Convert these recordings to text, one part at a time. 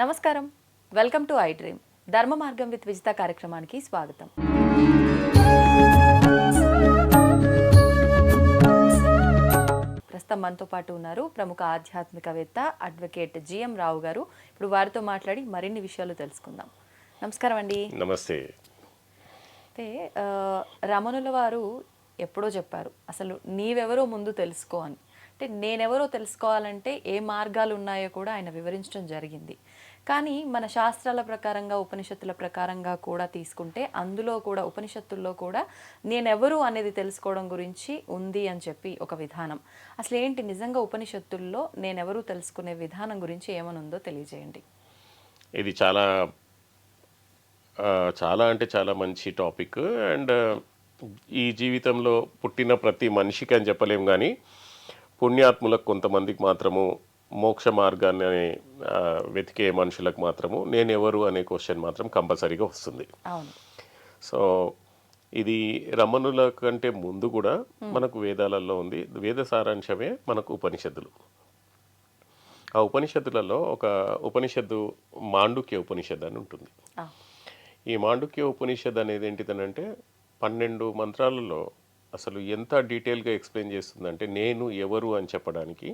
నమస్కారం. Welcome to I dream. ధర్మ మార్గం విత్ విజిత కార్యక్రమానికి స్వాగతం. ప్రస్తుతం మనతో పాటు ఉన్నారు ప్రముఖ ఆధ్యాత్మికవేత్త అడ్వకేట్ జిఎం రావు గారు. ఇప్పుడు వారితో మాట్లాడి మరిన్ని విషయాలు తెలుసుకుందాం. నమస్కారం అండి. నమస్తే. అయితే రమణుల వారు ఎప్పుడో చెప్పారు, అసలు నీవెవరో ముందు తెలుసుకో అని. అంటే నేనెవరో తెలుసుకోవాలంటే ఏ మార్గాలు ఉన్నాయో కూడా ఆయన వివరించడం జరిగింది. కానీ మన శాస్త్రాల ప్రకారంగా, ఉపనిషత్తుల ప్రకారంగా కూడా తీసుకుంటే అందులో కూడా, ఉపనిషత్తుల్లో కూడా నేనెవరు అనేది తెలుసుకోవడం గురించి ఉంది అని చెప్పి ఒక విధానం. అసలు ఏంటి నిజంగా ఉపనిషత్తుల్లో నేనెవరు తెలుసుకునే విధానం గురించి ఏమనుందో తెలియజేయండి. ఇది చాలా చాలా అంటే చాలా మంచి టాపిక్. అండ్ ఈ జీవితంలో పుట్టిన ప్రతి మనిషికి అని చెప్పలేం, కానీ పుణ్యాత్ములకు కొంతమందికి మాత్రము, మోక్ష మార్గాన్ని వెతికే మనుషులకు మాత్రము నేను ఎవరు అనే క్వశ్చన్ మాత్రం కంపల్సరీగా వస్తుంది. సో ఇది రమణుల కంటే ముందు కూడా మనకు వేదాలలో ఉంది. వేద సారాంశమే మనకు ఉపనిషత్తులు. ఆ ఉపనిషత్తులలో ఒక ఉపనిషత్తు మాండుక్య ఉపనిషత్తు అని ఉంటుంది. ఈ మాండుక్య ఉపనిషత్తు అనేది ఏంటిదనంటే 12 మంత్రాలలో అసలు ఎంత డీటెయిల్గా ఎక్స్ప్లెయిన్ చేస్తుందంటే నేను ఎవరు అని చెప్పడానికి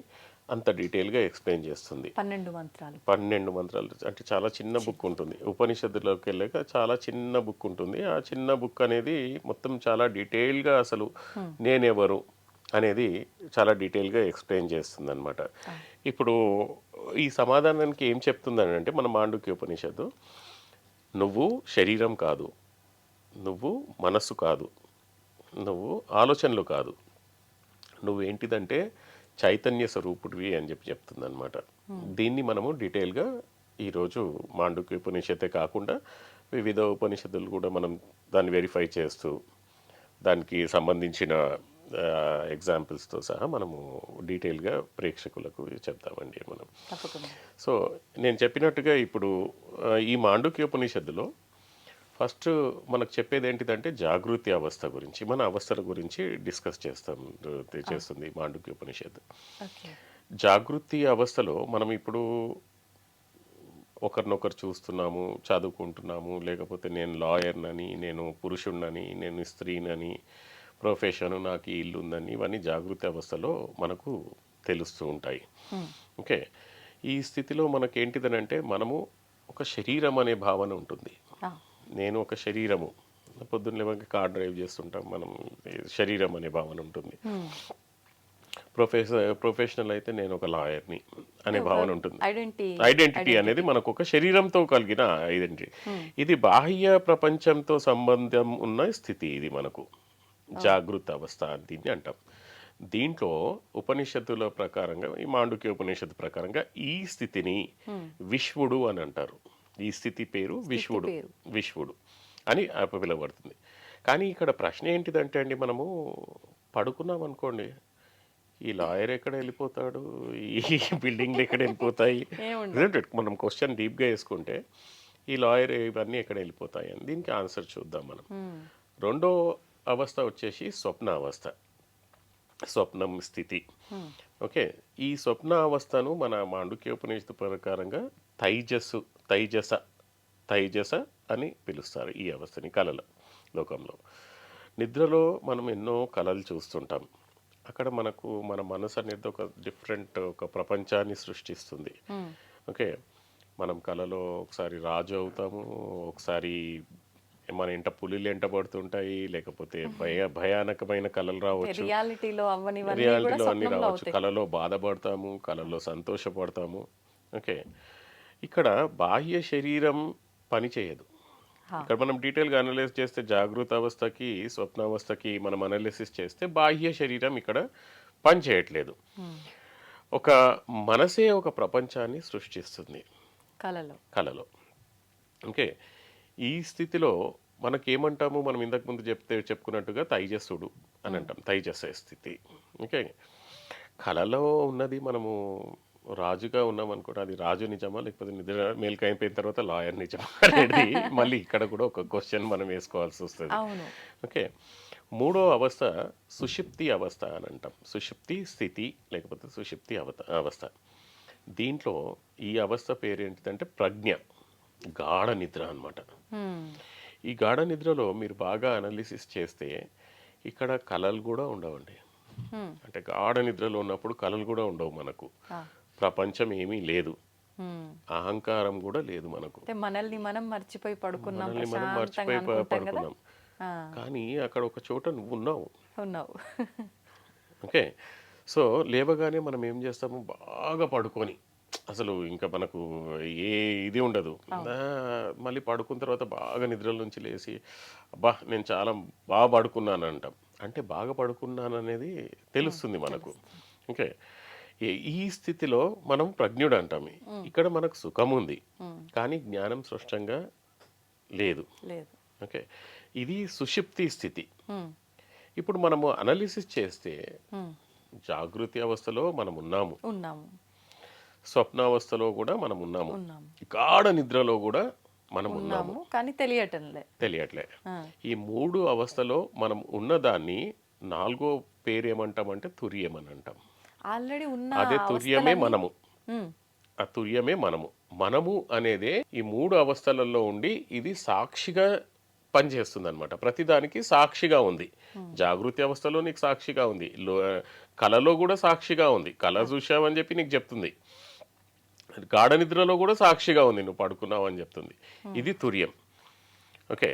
అంత డీటెయిల్గా ఎక్స్ప్లెయిన్ చేస్తుంది. 12 మంత్రాలు అంటే చాలా చిన్న బుక్ ఉంటుంది. ఉపనిషత్తులోకి వెళ్ళాక చాలా చిన్న బుక్ ఉంటుంది. ఆ చిన్న బుక్ అనేది మొత్తం చాలా డీటెయిల్గా అసలు నేనెవరు అనేది చాలా డీటెయిల్గా ఎక్స్ప్లెయిన్ చేస్తుంది అనమాట. ఇప్పుడు ఈ సమాధానానికి ఏం చెప్తుందని అంటే మన మాండుక్య ఉపనిషత్తు, నువ్వు శరీరం కాదు, నువ్వు మనస్సు కాదు, నువ్వు ఆలోచనలు కాదు, నువ్వేంటిదంటే చైతన్య స్వరూపుడివి అని చెప్తుంది అనమాట. దీన్ని మనము డీటెయిల్గా ఈరోజు మాండుక్య ఉపనిషత్తే కాకుండా వివిధ ఉపనిషత్తులు కూడా మనం దాన్ని వెరిఫై చేస్తూ దానికి సంబంధించిన ఎగ్జాంపుల్స్తో సహా మనము డీటెయిల్గా ప్రేక్షకులకు చెప్తామండి మనం. సో నేను చెప్పినట్టుగా ఇప్పుడు ఈ మాండుక్య ఉపనిషత్తులో ఫస్ట్ మనకు చెప్పేది ఏంటిదంటే జాగృతి అవస్థ గురించి, మన అవస్థల గురించి డిస్కస్ చేస్తుంది మాండుక్య ఉపనిషత్తు. జాగృతి అవస్థలో మనం ఇప్పుడు ఒకరినొకరు చూస్తున్నాము, చదువుకుంటున్నాము, లేకపోతే నేను లాయర్నని, నేను పురుషుణ్ణని, నేను స్త్రీనని, ప్రొఫెషన్, నాకు ఈ ఇల్లు ఉందని, ఇవన్నీ జాగృతి అవస్థలో మనకు తెలుస్తూ ఉంటాయి. ఓకే, ఈ స్థితిలో మనకేంటిదనంటే మనము ఒక శరీరం అనే భావన ఉంటుంది. నేను ఒక శరీరము, పొద్దున్న లేవగా కార్ డ్రైవ్ చేస్తుంటాం, మనం శరీరం అనే భావన ఉంటుంది. ప్రొఫెషనల్ అయితే నేను ఒక లాయర్ని అనే భావన ఉంటుంది. ఐడెంటిటీ అనేది మనకు ఒక శరీరంతో కలిగిన ఐడెంటిటీ. ఇది బాహ్య ప్రపంచంతో సంబంధం ఉన్న స్థితి. ఇది మనకు జాగృత అవస్థ అని దీన్ని అంటాం. దీంట్లో ఉపనిషత్తుల ప్రకారంగా, ఈ మాండుక్య ఉపనిషత్తు ప్రకారంగా ఈ స్థితిని విశ్వడు అని అంటారు. ఈ స్థితి పేరు విశ్వడు అని పిలువబడుతుంది. కానీ ఇక్కడ ప్రశ్న ఏంటిదంటే అండి, మనము పడుకున్నాం అనుకోండి, ఈ లాయర్ ఎక్కడ వెళ్ళిపోతాడు, ఈ బిల్డింగ్లు ఎక్కడ వెళ్ళిపోతాయి, మనం క్వశ్చన్ డీప్గా వేసుకుంటే ఈ లాయర్ ఇవన్నీ ఎక్కడ వెళ్ళిపోతాయి అని దీనికి ఆన్సర్ చూద్దాం మనం. రెండో అవస్థ వచ్చేసి స్వప్న అవస్థ, స్వప్నం స్థితి. ఓకే, ఈ స్వప్న అవస్థను మన మాండుక్య ఉపనిషత్తు ప్రకారంగా తైజస అని పిలుస్తారు. ఈ అవస్థని కళల లోకంలో, నిద్రలో మనం ఎన్నో కళలు చూస్తుంటాం. అక్కడ మనకు మన మనసు అనేది ఒక డిఫరెంట్ ఒక ప్రపంచాన్ని సృష్టిస్తుంది. ఓకే, మనం కళలో ఒకసారి రాజు అవుతాము, ఒకసారి మన ఇంట పులిలు ఎంట పడుతుంటాయి, లేకపోతే భయానకమైన కళలు రావచ్చు, రియాలిటీలో అన్ని రావచ్చు. కళలో బాధపడతాము, కళలో సంతోషపడతాము. ఓకే, ఇక్కడ బాహ్య శరీరం పని చేయదు. ఇక్కడ మనం డీటెయిల్గా అనలైజ్ చేస్తే జాగృత అవస్థకి, స్వప్నావస్థకి మనం అనలిసిస్ చేస్తే బాహ్య శరీరం ఇక్కడ పని చేయట్లేదు. ఒక మనసే ఒక ప్రపంచాన్ని సృష్టిస్తుంది కళలో. ఓకే, ఈ స్థితిలో మనకేమంటాము, మనం ఇంతకుముందు చెప్పుకున్నట్టుగా తైజస్సుడు అని అంటాం, తైజస స్థితి. ఓకే, కళలో ఉన్నది మనము రాజుగా ఉన్నాం అనుకోండి, అది రాజు నిజమా లేకపోతే నిద్ర మేల్కి అయిపోయిన తర్వాత లాయర్ నిజమా అనేది మళ్ళీ ఇక్కడ కూడా ఒక క్వశ్చన్ మనం వేసుకోవాల్సి వస్తుంది. ఓకే, మూడో అవస్థ సుషుప్తి అవస్థ అని అంటాం. సుషుప్తి స్థితి లేకపోతే సుషుప్తి అవస్థ. దీంట్లో ఈ అవస్థ పేరేంటిదంటే ప్రజ్ఞ, గాఢ నిద్ర అన్నమాట. ఈ గాఢ నిద్రలో మీరు బాగా అనాలిసిస్ చేస్తే ఇక్కడ కళలు కూడా ఉండవండి. అంటే గాఢ నిద్రలో ఉన్నప్పుడు కళలు కూడా ఉండవు మనకు. ప్రపంచం ఏమీ లేదు, అహంకారం కూడా లేదు మనకు. అంటే మనల్ని మనం మర్చిపోయి పడుకున్నాం, మనల్ని మనం ప్రశాంతంగా మర్చిపోయి అనుకుంటాం కదా. పడుకున్నాం. కానీ అక్కడ ఒక చోట నువ్వు ఉన్నావు. ఉన్నావు. ఓకే. సో లేవగానే మనం ఏం చేస్తాము, బాగా పడుకొని అసలు ఇంకా మనకు ఏ ఇది ఉండదు. మళ్ళీ పడుకున్న తర్వాత బాగా నిద్రల నుంచి లేచి అబ్బా నేను చాలా బాగా పడుకున్నాను అంటాం. అంటే బాగా పడుకున్నాను అనేది తెలుస్తుంది మనకు. ఓకే. ఈ స్థితిలో మనం ప్రజ్ఞుడు అంటాం. ఇక్కడ మనకు సుఖం ఉంది, కానీ జ్ఞానం స్పష్టంగా లేదు. లేదు. ఓకే. ఇది సుషుప్తి స్థితి. ఇప్పుడు మనము అనాలిసిస్ చేస్తే జాగృతి అవస్థలో మనం ఉన్నాము, స్వప్నావస్థలో కూడా మనం ఉన్నాము, గాఢ నిద్రలో కూడా మనం ఉన్నాము, కానీ తెలియట్లే. ఈ 3 అవస్థలో మనం ఉన్నదాన్ని 4వ పేరు ఏమంటామంటే తుర్యం అని అంటాం. ఆల్రెడీ ఉన్న అదే తుర్యమే మనము. ఆ తుర్యమే మనము. మనము అనేదే ఈ 3 అవస్థలలో ఉండి ఇది సాక్షిగా పనిచేస్తుంది అనమాట. ప్రతిదానికి సాక్షిగా ఉంది. జాగృతి అవస్థలో నీకు సాక్షిగా ఉంది, కళలో కూడా సాక్షిగా ఉంది. కళ చూసావని చెప్పి నీకు చెప్తుంది. గాఢ నిద్రలో కూడా సాక్షిగా ఉంది, నువ్వు పడుకున్నావు అని చెప్తుంది. ఇది తుర్యం. ఓకే.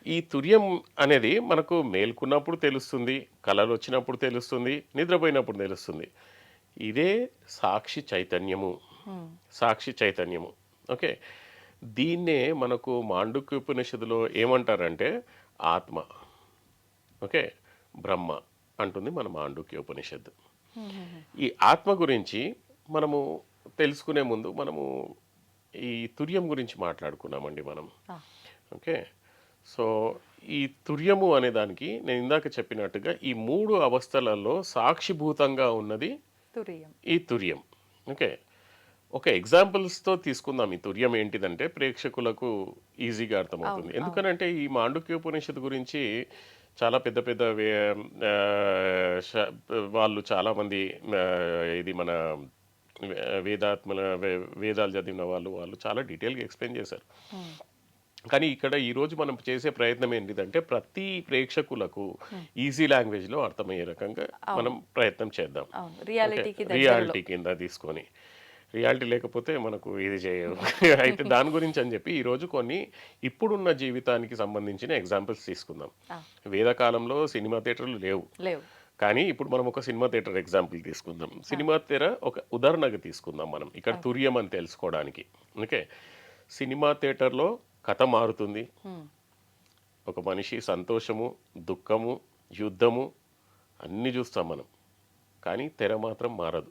ఈ తుర్యం అనేది మనకు మేల్కున్నప్పుడు తెలుస్తుంది, కళలు వచ్చినప్పుడు తెలుస్తుంది, నిద్రపోయినప్పుడు తెలుస్తుంది. ఇదే సాక్షి చైతన్యము. సాక్షి చైతన్యము. ఓకే. దీన్నే మనకు మాండుక్యోపనిషత్తులో ఏమంటారంటే ఆత్మ. ఓకే. బ్రహ్మ అంటుంది మన మాండుక్యోపనిషత్తు. ఈ ఆత్మ గురించి మనము తెలుసుకునే ముందు మనము ఈ తుర్యం గురించి మాట్లాడుకున్నామండి మనం. ఓకే. సో ఈ తుర్యము అనే దానికి నేను ఇందాక చెప్పినట్టుగా ఈ 3 అవస్థలలో సాక్షిభూతంగా ఉన్నది ఈ తుర్యం. ఓకే. ఒక ఎగ్జాంపుల్స్తో తీసుకుందాం. ఈ తుర్యం ఏంటిదంటే ప్రేక్షకులకు ఈజీగా అర్థమవుతుంది. ఎందుకనంటే ఈ మాండుక్యోపనిషత్తు గురించి చాలా పెద్ద పెద్ద వాళ్ళు చాలామంది ఇది మన వేదాలు చదివిన వాళ్ళు చాలా డీటెయిల్గా ఎక్స్ప్లెయిన్ చేశారు. కానీ ఇక్కడ ఈరోజు మనం చేసే ప్రయత్నం ఏంటిదంటే ప్రతి ప్రేక్షకులకు ఈజీ లాంగ్వేజ్లో అర్థమయ్యే రకంగా మనం ప్రయత్నం చేద్దాం. రియాలిటీ కింద తీసుకొని, రియాలిటీ లేకపోతే మనకు ఇది చేయవు. అయితే దాని గురించి అని చెప్పి ఈరోజు కొన్ని ఇప్పుడున్న జీవితానికి సంబంధించిన ఎగ్జాంపుల్స్ తీసుకుందాం. వేదకాలంలో సినిమా థియేటర్లు లేవు, కానీ ఇప్పుడు మనం ఒక సినిమా థియేటర్ ఎగ్జాంపుల్ తీసుకుందాం. సినిమా థియేటర్ ఒక ఉదాహరణగా తీసుకుందాం మనం ఇక్కడ తుర్యం అని తెలుసుకోవడానికి. ఓకే. సినిమా థియేటర్లో కథ మారుతుంది. ఒక మనిషి సంతోషము, దుఃఖము, యుద్ధము అన్నీ చూస్తాం మనం, కానీ తెర మాత్రం మారదు.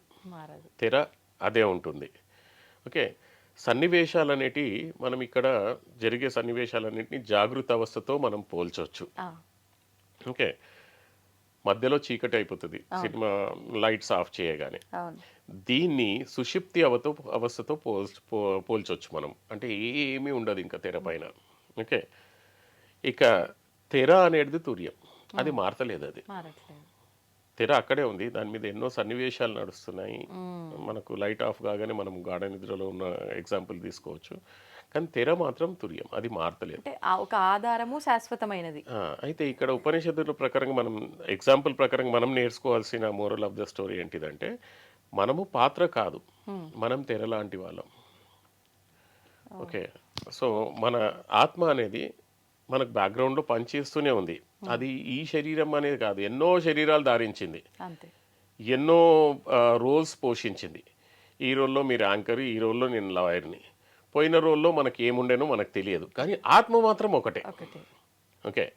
తెర అదే ఉంటుంది. ఓకే. సన్నివేశాలు అనేటివి మనం ఇక్కడ జరిగే సన్నివేశాలన్నింటినీ జాగృత అవస్థతో మనం పోల్చవచ్చు. ఓకే. మధ్యలో చీకటి అయిపోతుంది సినిమా లైట్స్ ఆఫ్ చేయగానే. దీన్ని సుషుప్తి అవస్థతో పోల్చవచ్చు మనం. అంటే ఏమీ ఉండదు ఇంకా తెర పైన. ఓకే. ఇక తెర అనేది తుర్యం, అది మారతలేదు. అది తెర అక్కడే ఉంది, దాని మీద ఎన్నో సన్నివేశాలు నడుస్తున్నాయి. మనకు లైట్ ఆఫ్ కాగానే మనం గాఢ నిద్రలో ఉన్న ఎగ్జాంపుల్ తీసుకోవచ్చు, కానీ తెర మాత్రం తుర్యం, అది మారతలేదు. ఒక ఆధారము శాశ్వతమైనది. అయితే ఇక్కడ ఉపనిషత్తుల ప్రకారంగా మనం ఎగ్జాంపుల్ ప్రకారంగా మనం నేర్చుకోవాల్సిన మోరల్ ఆఫ్ ద స్టోరీ ఏంటిదంటే మనము పాత్ర కాదు, మనం తెర లాంటి వాళ్ళం. ఓకే. సో మన ఆత్మ అనేది మనకు బ్యాక్గ్రౌండ్లో పనిచేస్తూనే ఉంది. అది ఈ శరీరం అనేది కాదు, ఎన్నో శరీరాలు ధారించింది, ఎన్నో రోల్స్ పోషించింది. ఈ రోల్లో మీరు యాంకర్, ఈ రోల్లో నేను లాయర్ని, పోయిన రోల్లో మనకి ఏముండేనో మనకు తెలియదు, కానీ ఆత్మ మాత్రం ఒకటే. ఓకే.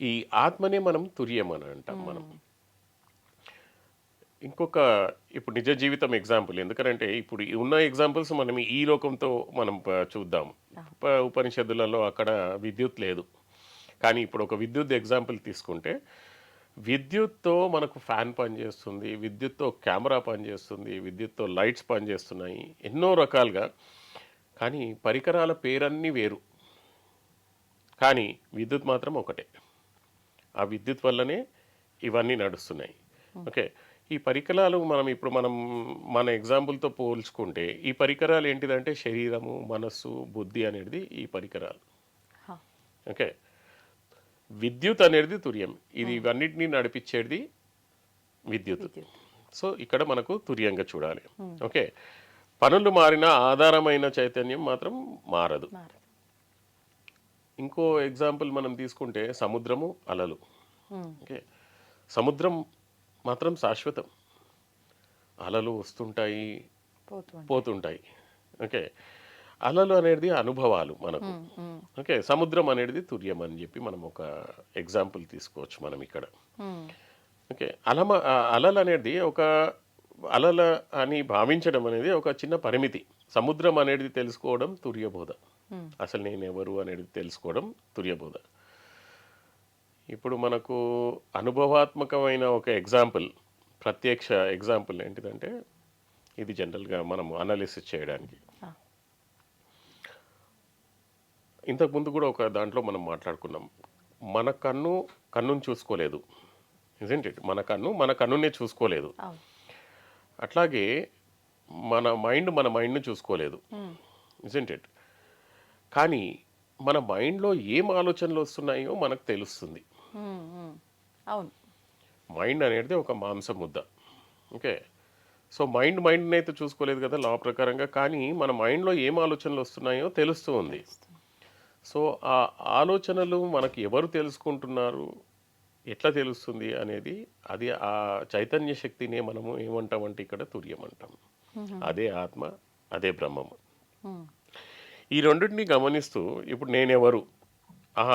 ఈ ఆత్మనే మనం తుర్యం అని అంటాం మనం. ఇంకొక ఇప్పుడు నిజ జీవితం ఎగ్జాంపుల్, ఎందుకంటే ఇప్పుడు ఉన్న ఎగ్జాంపుల్స్ మనం ఈ లోకంతో మనం చూద్దాం. ఉపనిషత్తులలో అక్కడ విద్యుత్ లేదు, కానీ ఇప్పుడు ఒక విద్యుత్ ఎగ్జాంపుల్ తీసుకుంటే విద్యుత్తో మనకు ఫ్యాన్ పనిచేస్తుంది, విద్యుత్తో కెమెరా పనిచేస్తుంది, విద్యుత్తో లైట్స్ పనిచేస్తున్నాయి, ఎన్నో రకాలుగా. కానీ పరికరాల పేరన్నీ వేరు, కానీ విద్యుత్ మాత్రం ఒకటే. ఆ విద్యుత్ వల్లనే ఇవన్నీ నడుస్తున్నాయి. ఓకే. ఈ పరికరాలు మనం మన ఎగ్జాంపుల్తో పోల్చుకుంటే ఈ పరికరాలు ఏంటిదంటే శరీరము, మనస్సు, బుద్ధి అనేది ఈ పరికరాలు. హా. ఓకే. విద్యుత్ అనేది తుర్యం. ఇది ఇవన్నిటిని నడిపించేది విద్యుత్. విద్యుత్. సో ఇక్కడ మనకు తుర్యంగా చూడాలి. ఓకే. పనులు మారిన ఆధారమైన చైతన్యం మాత్రం మారదు. మారదు. ఇంకో ఎగ్జాంపుల్ మనం తీసుకుంటే సముద్రము, అలలు. మ్మ్. ఓకే. సముద్రం మాత్రం శాశ్వతం. అలలు వస్తుంటాయి, పోతుంది. పోతుంటాయి. ఓకే. అలలు అనేది అనుభవాలు మనకు. ఓకే. సముద్రం అనేది తుర్యం అని చెప్పి మనం ఒక ఎగ్జాంపుల్ తీసుకోవచ్చు మనం ఇక్కడ. ఓకే. అలలు అనేది అలల అని భావించడం అనేది ఒక చిన్న పరిమితి. సముద్రం అనేది తెలుసుకోవడం తుర్యబోధ. అసలు నేను ఎవరు అనేది తెలుసుకోవడం తుర్యబోధ. ఇప్పుడు మనకు అనుభవాత్మకమైన ఒక ఎగ్జాంపుల్, ప్రత్యక్ష ఎగ్జాంపుల్ ఏంటిదంటే ఇది జనరల్గా మనము అనాలిసిస్ చేయడానికి. ఇంతకుముందు కూడా ఒక దాంట్లో మనం మాట్లాడుకున్నాం. మన కన్నుని చూసుకోలేదు. Isn't it? మన కన్నునే చూసుకోలేదు. అవును. అట్లాగే మన మైండ్ని చూసుకోలేదు. Isn't it? కానీ మన మైండ్లో ఏం ఆలోచనలు వస్తున్నాయో మనకు తెలుస్తుంది. అవును. మైండ్ అనేది ఒక మాంస ముద్ద. ఓకే. సో మైండ్ని అయితే చూసుకోలేదు కదా లా ప్రకారంగా, కానీ మన మైండ్లో ఏం ఆలోచనలు వస్తున్నాయో తెలుస్తూ ఉంది. సో ఆ ఆలోచనలు మనకి ఎవరు తెలుసుకుంటున్నారు, ఎట్లా తెలుస్తుంది అనేది అది ఆ చైతన్య శక్తినే మనము ఏమంటామంటే ఇక్కడ తుర్యం అంటాం. అదే ఆత్మ, అదే బ్రహ్మము. ఈ రెండింటిని గమనిస్తూ ఇప్పుడు నేనెవరు, ఆ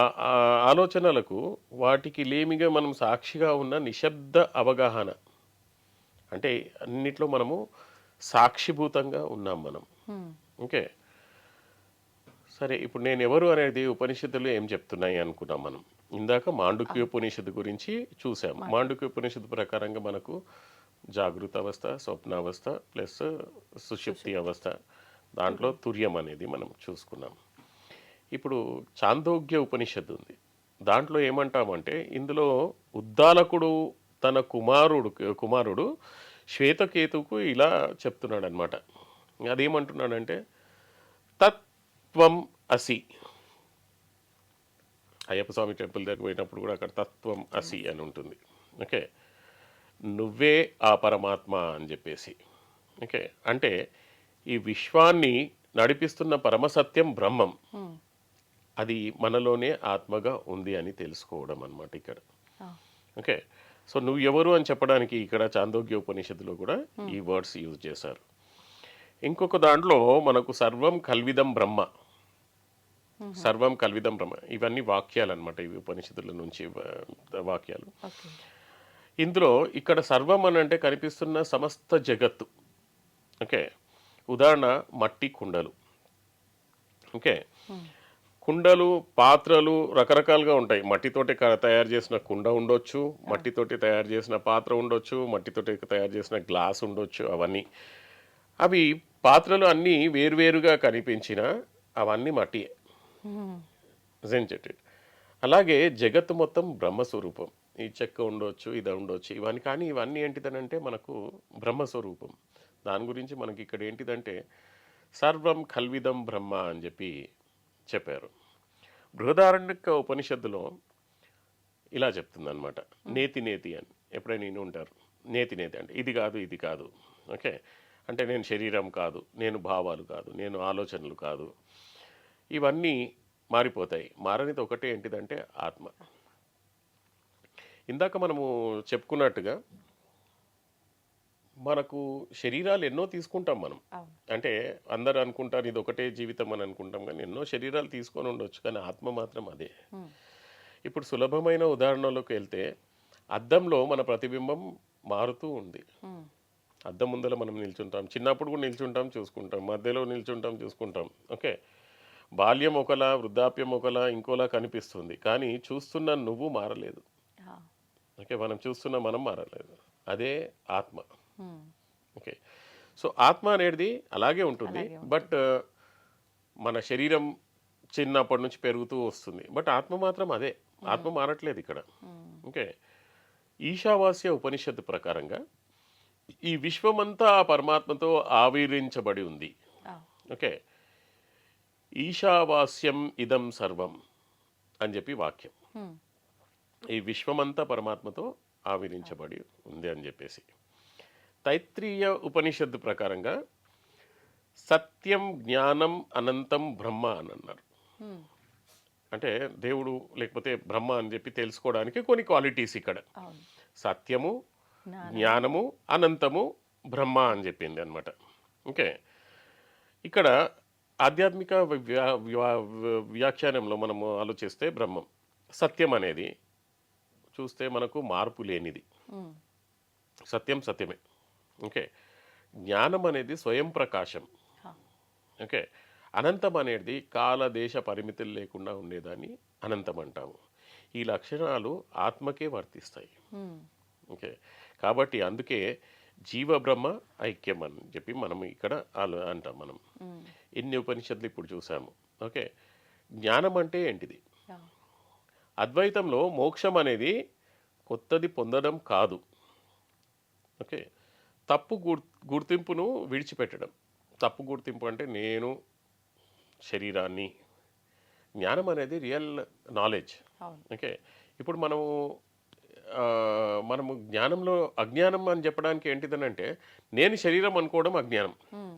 ఆలోచనలకు వాటికి లేమిగా మనం సాక్షిగా ఉన్న నిశ్శబ్ద అవగాహన, అంటే అన్నిట్లో మనము సాక్షిభూతంగా ఉన్నాం మనం. ఓకే. సరే, ఇప్పుడు నేను ఎవరు అనేది ఉపనిషత్తులు ఏం చెప్తున్నాయి అనుకున్నాం మనం. ఇందాక మాండుక్యోపనిషత్తు గురించి చూసాం. మాండుక్యోపనిషత్తు ప్రకారంగా మనకు జాగృత అవస్థ, స్వప్నావస్థ ప్లస్ సుషుప్తి అవస్థ, దాంట్లో తుర్యం అనేది మనం చూసుకున్నాం. ఇప్పుడు చాందోగ్య ఉపనిషత్తు ఉంది. దాంట్లో ఏమంటామంటే ఇందులో ఉద్దాలకుడు తన కుమారుడు శ్వేతకేతుకు ఇలా చెప్తున్నాడు అనమాట. అదేమంటున్నాడంటే తత్వం అసి. అయ్యప్ప స్వామి టెంపుల్ దగ్గర పోయినప్పుడు కూడా అక్కడ తత్వం అసి అని ఉంటుంది. ఓకే. నువ్వే ఆ పరమాత్మ అని చెప్పేసి. ఓకే. అంటే ఈ విశ్వాన్ని నడిపిస్తున్న పరమసత్యం బ్రహ్మం, అది మనలోనే ఆత్మగా ఉంది అని తెలుసుకోవడం అన్నమాట ఇక్కడ. ఓకే. సో నువ్వు ఎవరు అని చెప్పడానికి ఇక్కడ చాందోగ్య ఉపనిషత్తులో కూడా ఈ వర్డ్స్ యూజ్ చేశారు. ఇంకొక దాంట్లో మనకు సర్వం కల్విదం బ్రహ్మ, సర్వం కల్విదం బ్రహ్మ, ఇవన్నీ వాక్యాలు అనమాట. ఇవి ఉపనిషత్తుల నుంచి వాక్యాలు. ఇందులో ఇక్కడ సర్వం అని అంటే కనిపిస్తున్న సమస్త జగత్తు. ఓకే. ఉదాహరణ మట్టి కుండలు. ఓకే. కుండలు, పాత్రలు రకరకాలుగా ఉంటాయి. మట్టితోటి తయారు చేసిన కుండ ఉండొచ్చు, మట్టితోటి తయారు చేసిన పాత్ర ఉండొచ్చు, మట్టితోటి తయారు చేసిన గ్లాస్ ఉండొచ్చు. అవన్నీ అవి పాత్రలు అన్నీ వేరువేరుగా కనిపించిన అవన్నీ మట్టియే. అలాగే జగత్తు మొత్తం బ్రహ్మస్వరూపం. ఈ చెక్క ఉండొచ్చు, ఇది ఉండొచ్చు, ఇవన్నీ. కానీ ఇవన్నీ ఏంటిదనంటే మనకు బ్రహ్మస్వరూపం. దాని గురించి మనకి ఇక్కడ ఏంటిదంటే సర్వం కల్విదం బ్రహ్మ అని చెప్పారు. బృహదారణ్యక ఉపనిషత్తులో ఇలా చెప్తుందన్నమాట. నేతి నేతి అని ఎప్పుడైనా నేను ఉంటారు. నేతి నేతి అంటే ఇది కాదు, ఇది కాదు. ఓకే. అంటే నేను శరీరం కాదు, నేను భావాలు కాదు, నేను ఆలోచనలు కాదు, ఇవన్నీ మారిపోతాయి. మారనిది ఒకటే ఏంటిదంటే ఆత్మ. ఇందాక మనము చెప్పుకున్నట్టుగా మనకు శరీరాలు ఎన్నో తీసుకుంటాం మనం. అంటే అందరు అనుకుంటారు ఇది ఒకటే జీవితం అని అనుకుంటాం, కానీ ఎన్నో శరీరాలు తీసుకొని ఉండొచ్చు, కానీ ఆత్మ మాత్రం అదే. ఇప్పుడు సులభమైన ఉదాహరణలోకి వెళ్తే అద్దంలో మన ప్రతిబింబం మారుతూ ఉంది. అద్దం ముందర మనం నిల్చుంటాం, చిన్నప్పుడు కూడా నిల్చుంటాం, చూసుకుంటాం, మధ్యలో నిల్చుంటాం, చూసుకుంటాం. ఓకే. బాల్యం ఒకలా, వృద్ధాప్యం ఒకలా, ఇంకోలా కనిపిస్తుంది, కానీ చూస్తున్న నువ్వు మారలేదు. ఓకే. మనం చూస్తున్న మనం మారలేదు. అదే ఆత్మ. ఓకే. సో ఆత్మ అనేది అలాగే ఉంటుంది. బట్ మన శరీరం చిన్నప్పటి నుంచి పెరుగుతూ వస్తుంది, బట్ ఆత్మ మాత్రం అదే. ఆత్మ మారట్లేదు ఇక్కడ. ఓకే. ఈశావాస్య ఉపనిషత్తు ప్రకారంగా ఈ విశ్వమంతా ఆ పరమాత్మతో ఆవిరించబడి ఉంది. ఆ, ఓకే. ఈశావాస్యం ఇదం సర్వం అని చెప్పి వాక్యం. హ్మ్, ఈ విశ్వమంతా పరమాత్మతో ఆవిరించబడి ఉంది అని చెప్పేసి. తైత్రీయ ఉపనిషత్తు ప్రకారంగా సత్యం జ్ఞానం అనంతం బ్రహ్మ అని అన్నారు. హ్మ్, అంటే దేవుడు లేకపోతే బ్రహ్మ అని చెప్పి తెలుసుకోవడానికి కొన్ని క్వాలిటీస్ ఇక్కడ. అవును. సత్యము, జ్ఞానం. జ్ఞానము, అనంతము, బ్రహ్మ అని చెప్పింది అనమాట. ఓకే. ఇక్కడ ఆధ్యాత్మిక వ్యాఖ్యానంలో మనము ఆలోచిస్తే బ్రహ్మం సత్యం అనేది చూస్తే మనకు మార్పు లేనిది. హ్మ్, సత్యం సత్యమే. ఓకే. జ్ఞానం అనేది స్వయం ప్రకాశం. హా, ఓకే. అనంతం అనేది కాల దేశ పరిమితులు లేకుండా ఉండేదాన్ని అనంతం అంటాము. ఈ లక్షణాలు ఆత్మకే వర్తిస్తాయి. హ్మ్, ఓకే. కాబట్టి అందుకే జీవ బ్రహ్మ ఐక్యం అని చెప్పి మనం ఇక్కడ అంటాం మనం. హ్మ్, ఎన్ని ఉపనిషత్తులు ఇప్పుడు చూసాము. ఓకే. జ్ఞానం అంటే ఏంటిది? యా, అద్వైతంలో మోక్షం అనేది కొత్తది పొందడం కాదు. ఓకే. తప్పు గుర్తింపును విడిచిపెట్టడం. తప్పు గుర్తింపు అంటే నేను శరీరాన్ని. జ్ఞానం అనేది రియల్ నాలెడ్జ్. అవును. ఓకే. ఇప్పుడు మనము జ్ఞానంలో అజ్ఞానం అని చెప్పడానికి ఏంటిదనంటే నేను శరీరం అనుకోవడం అజ్ఞానం. హ్మ్,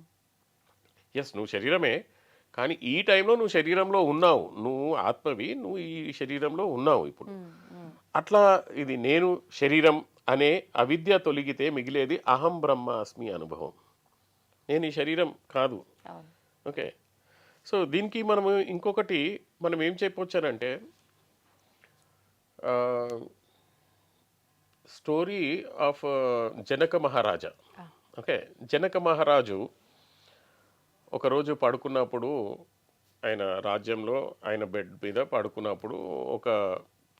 ఎస్, నువ్వు శరీరమే, కానీ ఈ టైంలో నువ్వు శరీరంలో ఉన్నావు. నువ్వు ఆత్మవి, నువ్వు ఈ శరీరంలో ఉన్నావు ఇప్పుడు. హ్మ్, హ్మ్, అట్లా ఇది నేను శరీరం అనే అవిద్య తొలగితే మిగిలేది అహం బ్రహ్మ అస్మి అనుభవం. నేను ఈ శరీరం కాదు. అవును. ఓకే. సో దీనికి మనము ఇంకొకటి మనం ఏం చెప్పొచ్చానంటే స్టోరీ ఆఫ్ జనక మహారాజా. ఆ, ఓకే. జనక మహారాజు ఒకరోజు పడుకున్నప్పుడు ఆయన రాజ్యంలో ఆయన బెడ్ మీద పడుకున్నప్పుడు ఒక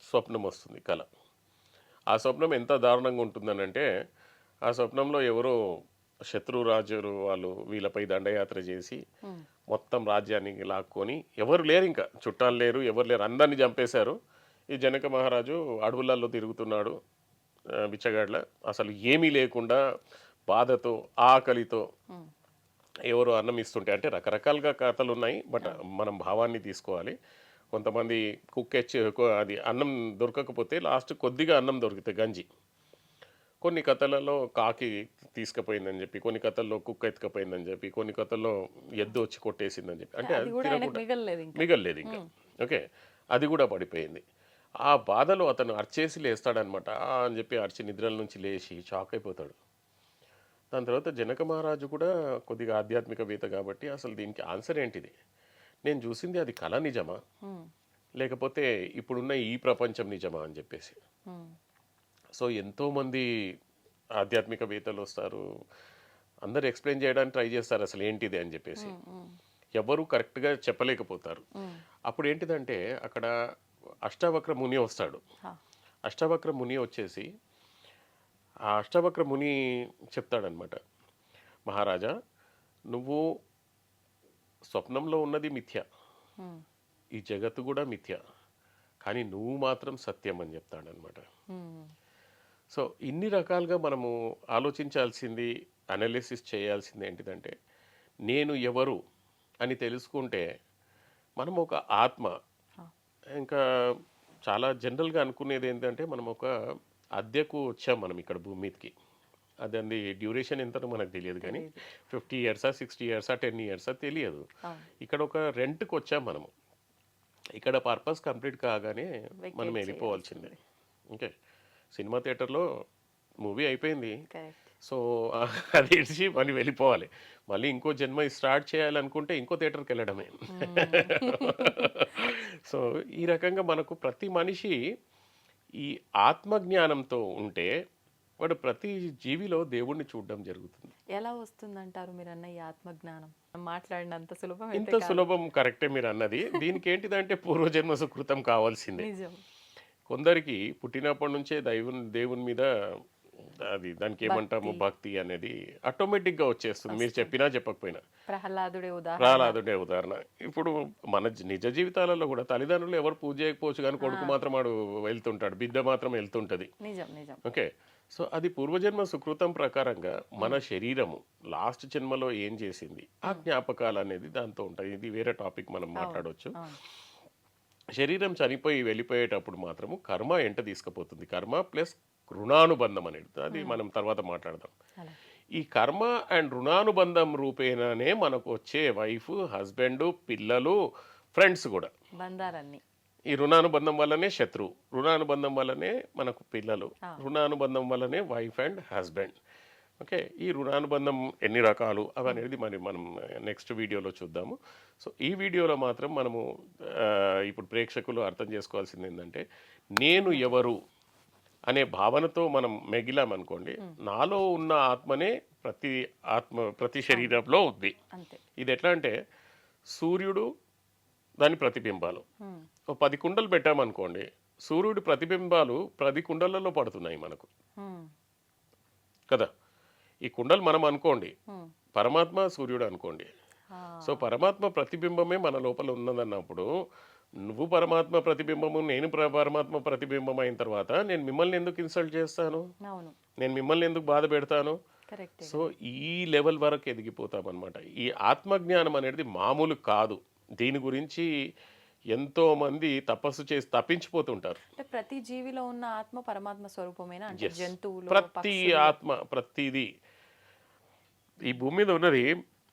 స్వప్నం వస్తుంది, కల. ఆ స్వప్నం ఎంత దారుణంగా ఉంటుందనంటే ఆ స్వప్నంలో ఎవరో శత్రురాజులు వాళ్ళు వీళ్ళపై దండయాత్ర చేసి హ్మ్, మొత్తం రాజ్యాన్ని లాక్కొని, ఎవరు లేరు, ఇంకా చుట్టాలు లేరు, ఎవరు లేరు, అందరినీ చంపేశారు. ఈ జనక మహారాజు అడవులలో తిరుగుతున్నాడు, బిచ్చగాడ్ల, అసలు ఏమీ లేకుండా బాధతో ఆకలితో. హ్మ్, ఎవరు అన్నం ఇస్తుంటే, అంటే రకరకాలుగా కథలు ఉన్నాయి, బట్ మనం భావాన్ని తీసుకోవాలి. కొంతమంది అది అన్నం దొరకకపోతే లాస్ట్ కొద్దిగా అన్నం దొరికితే గంజి. కొన్ని కథలలో కాకి తీసుకుపోయిందని చెప్పి, కొన్ని కథల్లో కుక్క ఎత్తుకపోయిందని చెప్పి, కొన్ని కథల్లో ఎద్దు వచ్చి కొట్టేసిందని చెప్పి, అంటే అది అది కూడా ఆయనకు తినకుండా మిగలలేదు ఇంకా. మిగలలేదు ఇంకా. ఓకే. అది కూడా పడిపోయింది. ఆ బాధలో అతను అరిచేసి లేస్తాడనమాట. అని చెప్పి అరిచి నిద్రల నుంచి లేచి షాక్ అయిపోతాడు. దాని తర్వాత జనక మహారాజు కూడా కొద్దిగా ఆధ్యాత్మికవేత్త కాబట్టి అసలు దీనికి ఆన్సర్ ఏంటిది, నేను చూసింది అది కళ నిజమా, హ్మ్, లేకపోతే ఇప్పుడున్న ఈ ప్రపంచం నిజమా అని చెప్పేసి. హ్మ్, సో ఎంతోమంది ఆధ్యాత్మికవేత్తలు వస్తారు, అందరు ఎక్స్ప్లెయిన్ చేయడానికి ట్రై చేస్తారు అసలు ఏంటిది అని చెప్పేసి. హ్మ్, హ్మ్, ఎవరు కరెక్ట్గా చెప్పలేకపోతారు. హ్మ్, అప్పుడు ఏంటిదంటే అక్కడ అష్టావక్ర ముని వస్తాడు. హా, అష్టావక్ర ముని వచ్చేసి ఆ అష్టావక్ర ముని చెప్తాడనమాట, మహారాజా, నువ్వు స్వప్నంలో ఉన్నది మిథ్య, హ్మ్, ఈ జగత్తు కూడా మిథ్య, కానీ నువ్వు మాత్రం సత్యం అని చెప్తాడనమాట. హ్మ్, సో ఇన్ని రకాలుగా మనము ఆలోచించాల్సింది, అనాలిసిస్ చేయాల్సింది ఏంటిదంటే నేను ఎవరు అని తెలుసుకుంటే మనం ఒక ఆత్మ. హా, ఇంకా చాలా జనరల్గా అనుకునేది ఏంటంటే మనం ఒక అద్దెకు వచ్చాం మనం ఇక్కడ భూమి మీదకి. అది డ్యూరేషన్ ఎంతనో మనకు తెలియదు, కానీ తెలీదు. 50 ఇయర్సా, 60 ఇయర్సా, 10 ఇయర్సా తెలియదు. అవును. ఇక్కడ ఒక రెంట్కి వచ్చాం మనము. ఇక్కడ పర్పస్ కంప్లీట్ కాగానే మనం వెకేట్ వెళ్ళిపోవాల్సిందే. చేయాల్సిందే. ఓకే. సినిమా థియేటర్లో మూవీ అయిపోయింది, కరెక్ట్. సో అది ఇడిచి మళ్ళీ వెళ్ళిపోవాలి. మళ్ళీ ఇంకో జన్మ స్టార్ట్ చేయాలనుకుంటే ఇంకో థియేటర్కి వెళ్ళడమే. సో ఈ రకంగా మనకు ప్రతి మనిషి ఈ ఆత్మజ్ఞానంతో ఉంటే వాడు ప్రతి జీవిలో దేవుణ్ణి చూడడం జరుగుతుంది. ఎలా వస్తుందంటారు మీరు అన్న ఈ ఆత్మజ్ఞానం? మాట్లాడినంత సులభం ఇంత అయితే కాదు. సులభం, కరెక్టే మీరు అన్నది. దీనికి ఏంటిదంటే పూర్వజన్మ సుకృతం కావాల్సిందే. నిజం. కొందరికి పుట్టినప్పటి నుంచే దేవుని మీద అది దానికి ఏమంటాము భక్తి అనేది ఆటోమేటిక్గా వచ్చేస్తుంది, మీరు చెప్పినా చెప్పకపోయినా. ప్రహ్లాదుడే ఉదాహరణ. ప్రహ్లాదుడే ఉదాహరణ. ఇప్పుడు మన నిజ జీవితాలలో కూడా తల్లిదండ్రులు ఎవరు పూజ చేయకపోవచ్చు కానీ కొడుకు మాత్రం వాడు వెళ్తుంటాడు, బిడ్డ మాత్రం వెళ్తుంటది. నిజం నిజం. ఓకే, సో అది పూర్వజన్మ సుకృతం ప్రకారంగా మన శరీరము లాస్ట్ జన్మలో ఏం చేసింది ఆ జ్ఞాపకాలు అనేది దాంతో ఉంటాయి. ఇది వేరే టాపిక్, మనం మాట్లాడవచ్చు. అవును. శరీరం చనిపోయి వెళ్ళిపోయేటప్పుడు మాత్రము కర్మ ఎంట తీసుకుపోతుంది. కర్మ ప్లస్ రుణానుబంధం అనేది, అది మనం తర్వాత మాట్లాడదాం. అలా. ఈ కర్మ అండ్ రుణానుబంధం రూపేణనే మనకు వచ్చే వైఫ్, హస్బెండ్, పిల్లలు, ఫ్రెండ్స్ కూడా. బంధాలన్నీ. ఈ రుణానుబంధం వల్లనే శత్రువు, రుణానుబంధం వల్లనే మనకు పిల్లలు, రుణానుబంధం వల్లనే వైఫ్ అండ్ హస్బెండ్. ఓకే, ఈ రుణానుబంధం ఎన్ని రకాలు అవనేది మనం నెక్స్ట్ వీడియోలో చూద్దాము. సో ఈ వీడియోలో మాత్రం మనము ఇప్పుడు ప్రేక్షకులు అర్థం చేసుకోవాల్సింది ఏంటంటే, నేను ఎవరు అనే భావనతో మనం మెగిలామనుకోండి, నాలో ఉన్న ఆత్మనే ప్రతి శరీరంలో ఉంది. అంతే. ఇది ఎట్లా అంటే, సూర్యుడు దాని ప్రతిబింబాలు, ఓ 10 కుండలు పెట్టామనుకోండి, సూర్యుడి ప్రతిబింబాలు 10 కుండలలో పడుతున్నాయి మనకు కదా. ఈ కుండలు మనం అనుకోండి, పరమాత్మ సూర్యుడు అనుకోండి. సో పరమాత్మ ప్రతిబింబమే మన లోపల ఉన్నదన్నప్పుడు, నువ్వు పరమాత్మ ప్రతిబింబము, నేను పరమాత్మ ప్రతిబింబం అయిన తర్వాత నేను మిమ్మల్ని ఎందుకు ఇన్సల్ట్ చేస్తాను, నేను మిమ్మల్ని ఎందుకు బాధ పెడతాను? సో ఈ లెవెల్ వరకు ఎదిగిపోతామన్నమాట. ఈ ఆత్మజ్ఞానం అనేది మామూలు కాదు. దీని గురించి ఎంతో మంది తపస్సు చేసి తప్పించిపోతుంటారు. ప్రతి జీవిలో ఉన్న ఆత్మ పరమాత్మ స్వరూపమేనా? అంటే జంతువులు, ప్రతి ఆత్మ, ప్రతిదీ ఈ భూమి మీద ఉన్నది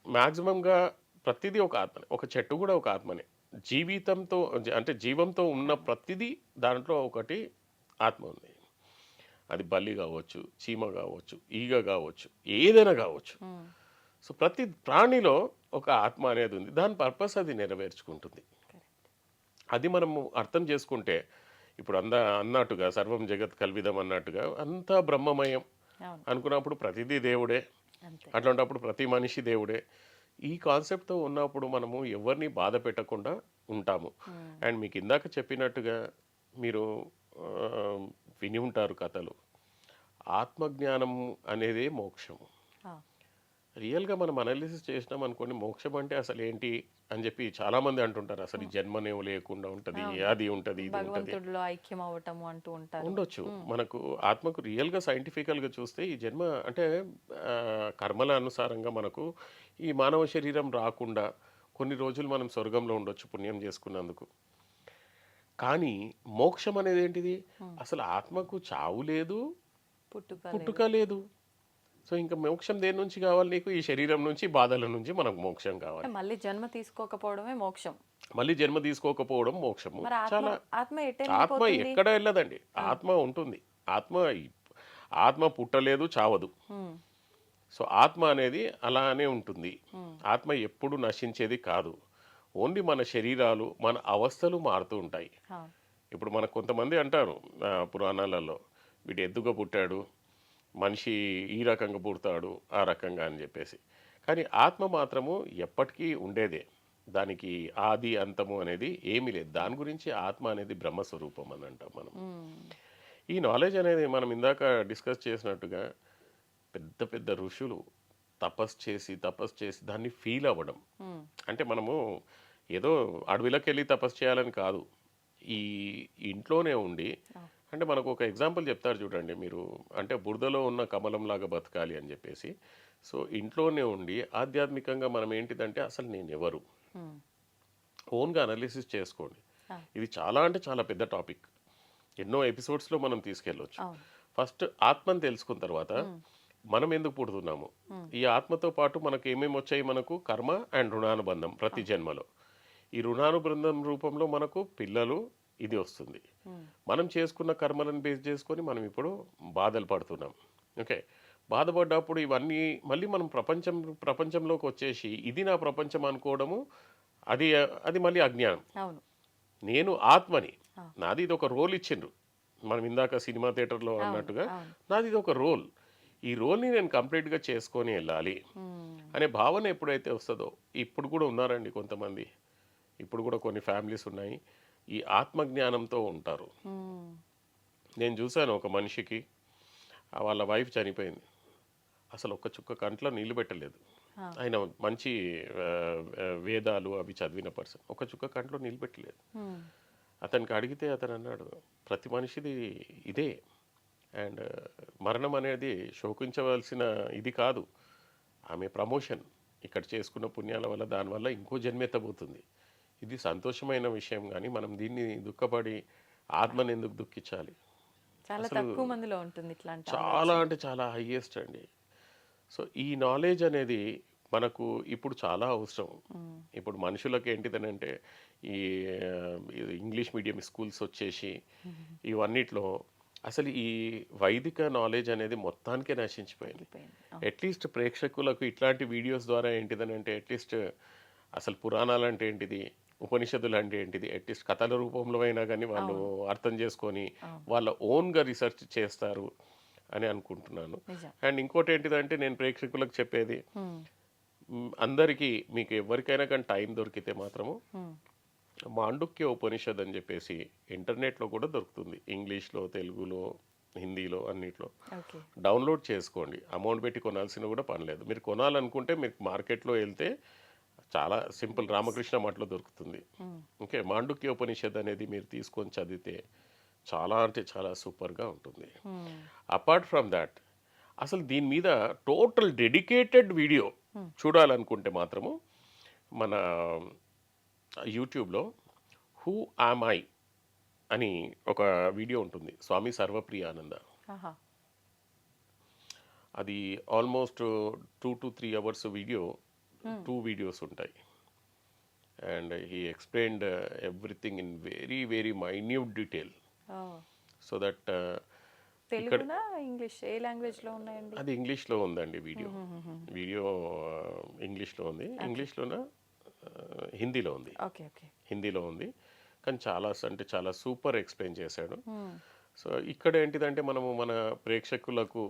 మ్యాక్సిమంగా ప్రతిదీ ఒక ఆత్మనే. ఒక చెట్టు కూడా ఒక ఆత్మనే. జీవితంతో అంటే జీవంతో ఉన్న ప్రతిదీ దాంట్లో ఒకటి ఆత్మ ఉంది. అది బల్లి కావచ్చు, చీమ కావచ్చు, ఈగ కావచ్చు, ఏదైనా కావచ్చు. సో ప్రతి ప్రాణిలో ఒక ఆత్మ అనేది ఉంది. దాని పర్పస్ అది నెరవేర్చుకుంటుంది. అది మనము అర్థం చేసుకుంటే, ఇప్పుడు అన్నట్టుగా సర్వం జగత్ కల్విదం అన్నట్టుగా అంతా బ్రహ్మమయం అనుకున్నప్పుడు ప్రతిదీ దేవుడే. అట్లాంటప్పుడు ప్రతి మనిషి దేవుడే. ఈ కాన్సెప్ట్తో ఉన్నప్పుడు మనము ఎవరిని బాధ పెట్టకుండా ఉంటాము. అండ్ మీకు ఇందాక చెప్పినట్టుగా మీరు విని ఉంటారు కథలు, ఆత్మజ్ఞానం అనేది మోక్షము. రియల్గా మనం అనాలిసిస్ చేసినాం అనుకోండి, మోక్షం అంటే అసలు ఏంటి అని చెప్పి చాలా మంది అంటుంటారు. అసలు ఈ జన్మనే లేకుండా ఉంటుంది, అది ఉంటుంది, ఇది ఉంటుంది, ఐక్యం అవ్వటము అంటూ ఉంటారు. ఉండొచ్చు. మనకు ఆత్మకు రియల్గా సైంటిఫికల్గా చూస్తే ఈ జన్మ అంటే కర్మల అనుసారంగా మనకు ఈ మానవ శరీరం రాకుండా కొన్ని రోజులు మనం స్వర్గంలో ఉండొచ్చు పుణ్యం చేసుకున్నందుకు. కానీ మోక్షం అనేది ఏంటిది? అసలు ఆత్మకు చావు లేదు, పుట్టుక లేదు. సో ఇంకా మోక్షం దేని నుంచి కావాలి నీకు? ఈ శరీరం నుంచి, బాధల నుంచి మనకు మోక్షం కావాలి. మళ్ళీ జన్మ తీసుకోకపోవడమే మోక్షం. మళ్ళీ జన్మ తీసుకోకపోవడం మోక్షము. చాలా ఆత్మ ఎక్కడ వెళ్ళదండి, ఆత్మ ఉంటుంది. ఆత్మ పుట్టలేదు, చావదు. సో ఆత్మ అనేది అలానే ఉంటుంది. ఆత్మ ఎప్పుడు నశించేది కాదు. ఓన్లీ మన శరీరాలు, మన అవస్థలు మారుతూ ఉంటాయి. ఇప్పుడు మనకు కొంతమంది అంటారు పురాణాలలో, వీడు ఎద్దుగా పుట్టాడు, మనిషి ఈ రకంగా పుడతాడు, ఆ రకంగా అని చెప్పేసి. కానీ ఆత్మ మాత్రము ఎప్పటికీ ఉండేదే. దానికి ఆది అంతము అనేది ఏమీ లేదు. దాని గురించి ఆత్మ అనేది బ్రహ్మస్వరూపం అని అంటాం మనం. ఈ నాలెడ్జ్ అనేది మనం ఇందాక డిస్కస్ చేసినట్టుగా పెద్ద పెద్ద ఋషులు తపస్సు చేసి దాన్ని ఫీల్ అవ్వడం. అంటే మనము ఏదో అడవిలోకి వెళ్ళి తపస్సు చేయాలని కాదు, ఈ ఇంట్లోనే ఉండి. అంటే మనకు ఒక ఎగ్జాంపుల్ చెప్తారు చూడండి మీరు, అంటే బురదలో ఉన్న కమలంలాగా బతకాలి అని చెప్పేసి. సో ఇంట్లోనే ఉండి ఆధ్యాత్మికంగా మనం ఏంటిదంటే అసలు నేను ఎవరు ఓన్గా అనాలిసిస్ చేసుకోండి. ఇది చాలా అంటే చాలా పెద్ద టాపిక్, ఎన్నో ఎపిసోడ్స్లో మనం తీసుకెళ్ళవచ్చు. ఫస్ట్ ఆత్మని తెలుసుకున్న తర్వాత మనం ఎందుకు పుడుతున్నాము, ఈ ఆత్మతో పాటు మనకు ఏమేమి వచ్చాయి, మనకు కర్మ అండ్ రుణానుబంధం ప్రతి జన్మలో. ఈ రుణానుబంధం రూపంలో మనకు పిల్లలు ఇది వస్తుంది. మనం చేసుకున్న కర్మలను బేస్ చేసుకొని మనం ఇప్పుడు బాధలు పడుతున్నాం. ఓకే, బాధపడ్డప్పుడు ఇవన్నీ మళ్ళీ మనం ప్రపంచంలోకి వచ్చేసి ఇది నా ప్రపంచం అనుకోవడము, అది మళ్ళీ అజ్ఞానం. నేను ఆత్మని, నాది ఇది ఒక రోల్ ఇచ్చిండ్రు. మనం ఇందాక సినిమా థియేటర్లో అన్నట్టుగా నాది ఇది ఒక రోల్. ఈ రోల్ని నేను కంప్లీట్గా చేసుకొని వెళ్ళాలి అనే భావన ఎప్పుడైతే వస్తుందో, ఇప్పుడు కూడా ఉన్నారండి కొంతమంది, ఇప్పుడు కూడా కొన్ని ఫ్యామిలీస్ ఉన్నాయి ఈ ఆత్మజ్ఞానంతో ఉంటారు. నేను చూశాను ఒక మనిషికి వాళ్ళ వైఫ్ చనిపోయింది. అసలు ఒక్క చుక్క కంట్లో నీళ్లు పెట్టలేదు. ఆయన మంచి వేదాలు అవి చదివిన పర్సన్. ఒక చుక్క కంట్లో నీళ్ళు పెట్టలేదు. అతనికి అడిగితే అతను అన్నాడు, ప్రతి మనిషిది ఇదే. అండ్ మరణం అనేది శోకించవలసిన ఇది కాదు. ఆమె ప్రమోషన్ ఇక్కడ చేసుకున్న పుణ్యాల వల్ల దానివల్ల ఇంకో జన్మెత్తబోతుంది. ఇది సంతోషమైన విషయం, కానీ మనం దీన్ని దుఃఖపడి ఆత్మని ఎందుకు దుఃఖించాలి? చాలా తక్కువ మందిలో ఉంటుంది ఇట్లాంటి చాలా అంటే చాలా హైయెస్ట్ అండి. సో ఈ నాలెడ్జ్ అనేది మనకు ఇప్పుడు చాలా అవసరం. ఇప్పుడు మనుషులకు ఏంటిదనంటే ఈ ఇంగ్లీష్ మీడియం స్కూల్స్ వచ్చేసి ఇవన్నిట్లో అసలు ఈ వైదిక నాలెడ్జ్ అనేది మొత్తానికే నశించిపోయింది. అట్లీస్ట్ ప్రేక్షకులకు ఇట్లాంటి వీడియోస్ ద్వారా ఏంటిదనంటే అట్లీస్ట్ అసలు పురాణాలు అంటే ఏంటిది, ఉపనిషత్తులు అంటే ఏంటిది, అట్లీస్ట్ కథల రూపంలో అయినా కానీ వాళ్ళు అర్థం చేసుకొని వాళ్ళ ఓన్గా రీసెర్చ్ చేస్తారు అని అనుకుంటున్నాను. అండ్ ఇంకోటి ఏంటిదంటే నేను ప్రేక్షకులకు చెప్పేది, అందరికీ మీకు ఎవరికైనా కానీ టైం దొరికితే మాత్రము మాండుక్య ఉపనిషద్ అని చెప్పేసి ఇంటర్నెట్లో కూడా దొరుకుతుంది. ఇంగ్లీష్లో, తెలుగులో, హిందీలో అన్నిట్లో డౌన్లోడ్ చేసుకోండి. అమౌంట్ పెట్టి కొనాల్సిన కూడా పని లేదు. మీరు కొనాలనుకుంటే మీకు మార్కెట్లో వెళ్తే చాలా సింపుల్ రామకృష్ణ మఠలో దొరుకుతుంది. ఓకే, మాండుక్య ఉపనిషద్ అనేది మీరు తీసుకొని చదివితే చాలా అంటే చాలా సూపర్గా ఉంటుంది. అపార్ట్ ఫ్రమ్ దాట్ అసలు దీని మీద టోటల్ డెడికేటెడ్ వీడియో చూడాలనుకుంటే మాత్రము మన యూట్యూబ్లో హూ ఆమ్ ఐ అని ఒక వీడియో ఉంటుంది, స్వామి సర్వప్రియానంద. అది almost 2 to 3 hours video, 2 videos ఉంటాయి. And he explained everything in very very minute detail. So that తెలుగునా ఇంగ్లీష్ ఏ లాంగ్వేజ్లో ఉన్నాయండి? అది ఇంగ్లీష్లో ఉందండి వీడియో. వీడియో ఇంగ్లీష్లో ఉంది. ఇంగ్లీష్లోనా హిందీలో ఉంది. హిందీలో ఉంది, కానీ చాలా అంటే చాలా సూపర్ ఎక్స్ప్లెయిన్ చేశాడు. సో ఇక్కడ ఏంటిదంటే మనము మన ప్రేక్షకులకు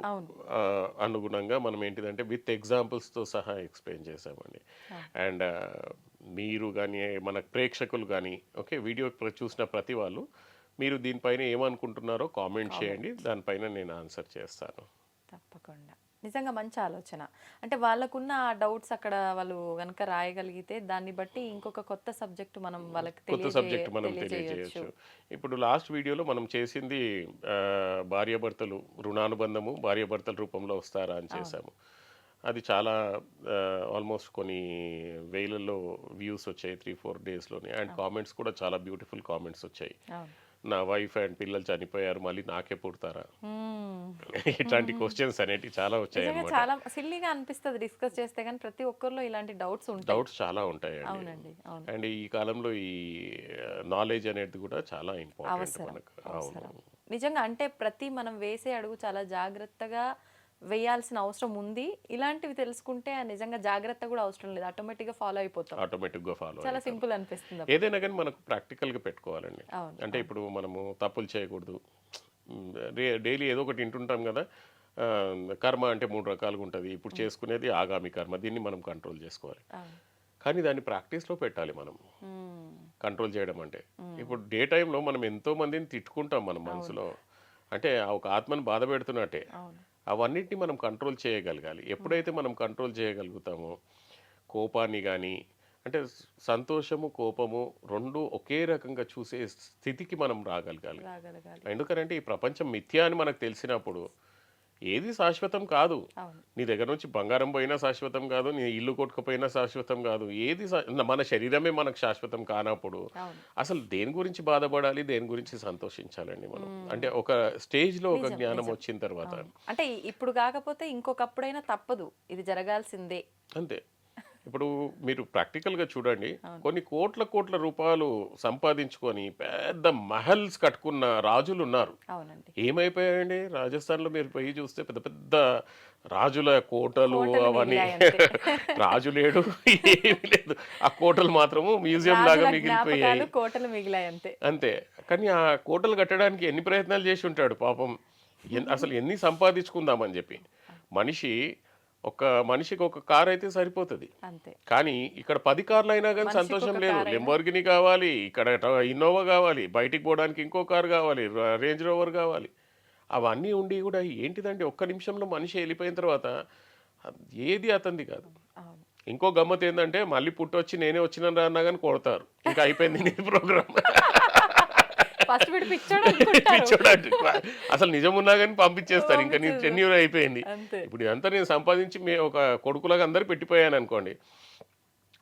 అనుగుణంగా మనం ఏంటిదంటే విత్ ఎగ్జాంపుల్స్తో సహా ఎక్స్ప్లెయిన్ చేసామండి. అండ్ మీరు కానీ మన ప్రేక్షకులు కానీ ఓకే వీడియో చూసిన ప్రతి వాళ్ళు మీరు దీనిపైన ఏమనుకుంటున్నారో కామెంట్ చేయండి, దానిపైన నేను ఆన్సర్ చేస్తాను. తప్పకుండా. నిజంగా మంచి ఆలోచన. అంటే వాళ్ళకున్న డౌట్స్ అక్కడ వాళ్ళు కనుక రాయగలిగితే దాన్ని బట్టి ఇంకొక కొత్త సబ్జెక్ట్ మనం వాళ్ళకి తెలియజేయచ్చు. ఇప్పుడు లాస్ట్ వీడియోలో మనం చేసింది భార్యాభర్తలు రుణానుబంధము భార్యాభర్తల రూపంలో వస్తారా అని చేసాము. అది చాలా ఆల్మోస్ట్ కొన్ని వేలలో వ్యూస్ వచ్చాయి 3-4 డేస్లోనే. అండ్ కామెంట్స్ కూడా చాలా బ్యూటిఫుల్ కామెంట్స్ వచ్చాయి. నా వైఫ్ అండ్ పిల్లలు చనిపోయారు, మళ్ళీ నాకే పుడతారా, ఇట్లాంటి క్వశ్చన్స్ అనేవి చాలా వచ్చాయి. చాలా సిల్లీగా అనిపిస్తుంది డిస్కస్ చేస్తే, కానీ ప్రతి ఒక్కరిలో ఇలాంటి డౌట్స్ చాలా ఉంటాయండి. అండ్ ఈ కాలంలో ఈ నాలెడ్జ్ అనేది కూడా చాలా ఇంపార్టెంట్ మనకు. నిజంగా అంటే ప్రతి మనం వేసే అడుగు చాలా జాగ్రత్తగా వేయాల్సిన అవసరం ఉంది. ఇలాంటివి తెలుసుకుంటే నిజంగా జాగ్రత్త కూడా అవసరం లేదు, ఆటోమేటిక్గా ఫాలో అయిపోతాం. చాలా సింపుల్ అనిపిస్తుంది. ఏదైనా కానీ మనకు ప్రాక్టికల్గా పెట్టుకోవాలండి. అంటే ఇప్పుడు మనము తప్పులు చేయకూడదు. డైలీ ఏదో ఒకటి వింటుంటాం కదా, కర్మ అంటే 3 రకాలుగా ఉంటుంది. ఇప్పుడు చేసుకునేది ఆగామి కర్మ, దీన్ని మనం కంట్రోల్ చేసుకోవాలి. కానీ దాన్ని ప్రాక్టీస్లో పెట్టాలి మనం కంట్రోల్ చేయడం అంటే. ఇప్పుడు డే టైంలో మనం ఎంతో మందిని తిట్టుకుంటాం మన మనసులో, అంటే ఒక ఆత్మను బాధ పెడుతున్నట్టే. అవన్నిటిని మనం కంట్రోల్ చేయగలగాలి. ఎప్పుడైతే మనం కంట్రోల్ చేయగలుగుతామో కోపాన్ని కానీ, అంటే సంతోషము కోపము రెండు ఒకే రకంగా చూసే స్థితికి మనం రాగలగాలి. ఎందుకంటే ఈ ప్రపంచం మిథ్యా అని మనకు తెలిసినప్పుడు ఏది శాశ్వతం కాదు. నీ దగ్గర నుంచి బంగారం పోయినా శాశ్వతం కాదు, నీ ఇల్లు కొట్టుకుపోయినా శాశ్వతం కాదు. ఏది మన శరీరమే మనకు శాశ్వతం కానప్పుడు అసలు దేని గురించి బాధపడాలి, దేని గురించి సంతోషించాలండి మనం? అంటే ఒక స్టేజ్లో ఒక జ్ఞానం వచ్చిన తర్వాత, అంటే ఇప్పుడు కాకపోతే ఇంకొకప్పుడైనా తప్పదు, ఇది జరగాల్సిందే అంతే. ఇప్పుడు మీరు ప్రాక్టికల్గా చూడండి, కొన్ని కోట్ల రూపాయలు సంపాదించుకొని పెద్ద మహల్స్ కట్టుకున్న రాజులు ఉన్నారు. ఏమైపోయాయండి? రాజస్థాన్లో మీరు పోయి చూస్తే పెద్ద పెద్ద రాజుల కోటలు అవన్నీ, రాజు లేడు, ఏమీ లేదు. ఆ కోటలు మాత్రము మ్యూజియం లాగా మిగిలిపోయాయి అంతే. కానీ ఆ కోటలు కట్టడానికి ఎన్ని ప్రయత్నాలు చేసి ఉంటాడు పాపం. అసలు ఎన్ని సంపాదించుకుందామని చెప్పి. మనిషికి ఒక కార్ అయితే సరిపోతుంది, కానీ ఇక్కడ 10 కార్లు అయినా కానీ సంతోషం లేదు. లెంబోర్గిని కావాలి, ఇక్కడ ఇన్నోవా కావాలి, బయటికి పోవడానికి ఇంకో కార్ కావాలి, రేంజ్ రోవర్ కావాలి. అవన్నీ ఉండి కూడా ఏంటిదంటే ఒక్క నిమిషంలో మనిషి వెళ్ళిపోయిన తర్వాత ఏది అతంది కాదు. అవును. ఇంకో గమ్మత్ ఏంటంటే మళ్ళీ పుట్టొచ్చి నేనే వచ్చినాను అన్నా కానీ కొడతారు, ఇంకా అయిపోయింది నీ ప్రోగ్రామ్. ఫస్ట్ వీడు పిచ్చోడు అనుకుంటారు. అసలు నిజం ఉన్నా కానీ పంపించేస్తారు, ఇంకా నీ టెన్యూర్ అయిపోయింది. అంతే. ఇప్పుడు ఇదంతా నేను సంపాదించి ఒక కొడుకులాగా అందరు పెట్టిపోయాను అనుకోండి,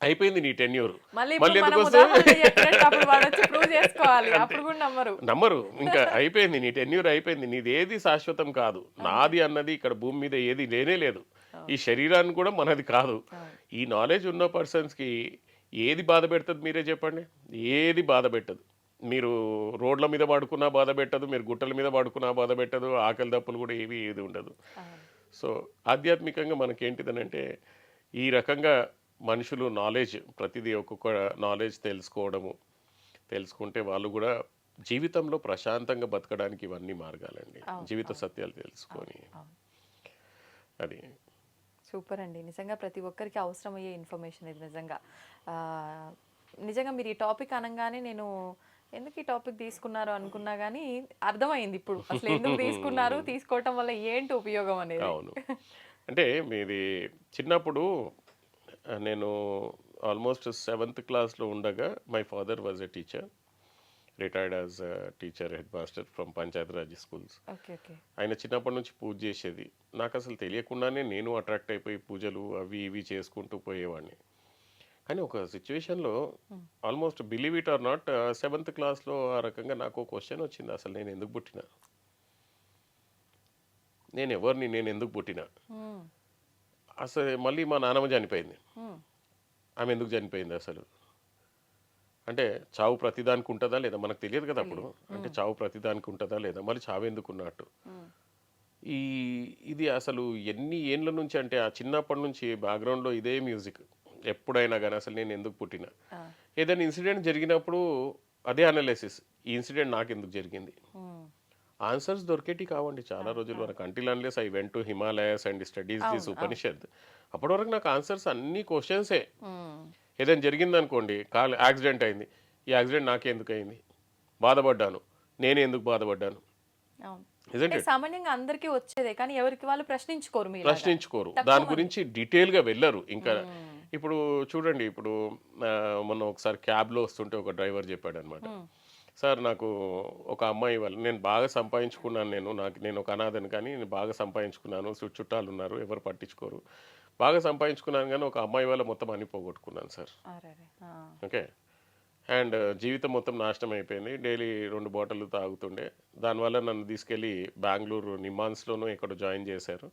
అయిపోయింది నీ టెన్యూర్. మళ్ళీ ఎందుకు నమ్మరు, ఇంకా అయిపోయింది నీ టెన్యూర్ అయిపోయింది, నీది ఏది శాశ్వతం కాదు. నాది అన్నది ఇక్కడ భూమి మీద ఏది లేనే లేదు, ఈ శరీరాన్ని కూడా మనది కాదు. ఈ నాలెడ్జ్ ఉన్న పర్సన్స్కి ఏది బాధ పెడుతుంది మీరే చెప్పండి? ఏది బాధ పెట్టదు. మీరు రోడ్ల మీద పడుకున్నా బాధ పెట్టదు, మీరు గుట్టల మీద పడుకున్నా బాధ పెట్టదు, ఆకలి దప్పులు కూడా ఏది ఉండదు. సో ఆధ్యాత్మికంగా మనకేంటిదనంటే ఈ రకంగా మనుషులు నాలెడ్జ్, ప్రతిదీ ఒక్కొక్క నాలెడ్జ్ తెలుసుకుంటే వాళ్ళు కూడా జీవితంలో ప్రశాంతంగా బతకడానికి ఇవన్నీ మార్గాలండి, జీవిత సత్యాలు తెలుసుకొని. అది సూపర్ అండి. నిజంగా ప్రతి ఒక్కరికి అవసరమయ్యే ఇన్ఫర్మేషన్ ఇది. నిజంగా మీరు ఈ టాపిక్ అనగానే నేను ఎందుకు ఈ టాపిక్ తీసుకున్నారు అనుకున్నా కానీ అర్థమైంది ఇప్పుడు అసలు ఎందుకు తీసుకున్నారు, తీసుకోవటం వల్ల ఏంటి ఉపయోగం అనేది. అవును, అంటే మీది చిన్నప్పుడు నేను ఆల్మోస్ట్ 7th క్లాస్లో ఉండగా my father was a teacher, retired as teacher, head master from Panchayati Raj schools. ఆయన చిన్నప్పటి నుంచి పూజ చేసేది, నాకు అసలు తెలియకుండానే నేను అట్రాక్ట్ అయిపోయి పూజలు అవి ఇవి చేసుకుంటూ పోయేవాడిని. కానీ ఒక సిచ్యువేషన్లో almost believe it or not 7th క్లాస్లో ఆ రకంగా నాకు క్వశ్చన్ వచ్చింది, అసలు నేను ఎందుకు పుట్టినా, నేను ఎవరిని, నేను ఎందుకు పుట్టినా. అసలు మళ్ళీ మా నాన్నమ్మ చనిపోయింది, ఆమె ఎందుకు చనిపోయింది అసలు అంటే చావు ప్రతిదానికి ఉంటుందా లేదా మనకు తెలియదు కదా అప్పుడు. అంటే చావు ప్రతిదానికి ఉంటుందా లేదా, మళ్ళీ చావు ఎందుకు ఉన్నట్టు. ఇది అసలు ఎన్ని ఏండ్ల నుంచి అంటే ఆ చిన్నప్పటి నుంచి బ్యాక్గ్రౌండ్లో ఇదే మ్యూజిక్ ఎప్పుడైనా కానీ అసలు నేను ఎందుకు పుట్టినా. ఏదైనా ఇన్సిడెంట్ జరిగినప్పుడు అదే అనాలిసిస్, ఈ ఇన్సిడెంట్ నాకు ఎందుకు జరిగింది. ఆన్సర్స్ దొరికేటి కావండి చాలా రోజుల వరకు, until unless I went to Himalayas and studies this Upanishad. అప్పటి వరకు నాకు ఆన్సర్స్ అన్ని క్వశ్చన్సే. ఏదైనా జరిగిందనుకోండి, యాక్సిడెంట్ అయింది, ఈ యాక్సిడెంట్ నాకే ఎందుకు అయింది, బాధపడ్డాను, నేనే ఎందుకు బాధపడ్డాను. సామాన్యంగా అందరికీ వచ్చేదే, కానీ ఎవరికి వాళ్ళు ప్రశ్నించుకోరు, దాని గురించి డీటెయిల్గా వెళ్ళరు. ఇంకా ఇప్పుడు చూడండి, ఇప్పుడు మొన్న ఒకసారి క్యాబ్లో వస్తుంటే ఒక డ్రైవర్ చెప్పాడు అనమాట, సార్ నాకు ఒక అమ్మాయి వాళ్ళు, నేను బాగా సంపాదించుకున్నాను, నేను ఒక అనాథని కానీ నేను బాగా సంపాదించుకున్నాను, చుట్టాలు ఉన్నారు ఎవరు పట్టించుకోరు, బాగా సంపాదించుకున్నాను కానీ ఒక అమ్మాయి వల్ల మొత్తం అన్ని పోగొట్టుకున్నాను సార్. ఓకే, అండ్ జీవితం మొత్తం నాశనం అయిపోయింది, డైలీ 2 బాటిల్ తాగుతుండే, దానివల్ల నన్ను తీసుకెళ్ళి బెంగళూరు నిమాన్స్లోనూ ఎక్కడో జాయిన్ చేశారు,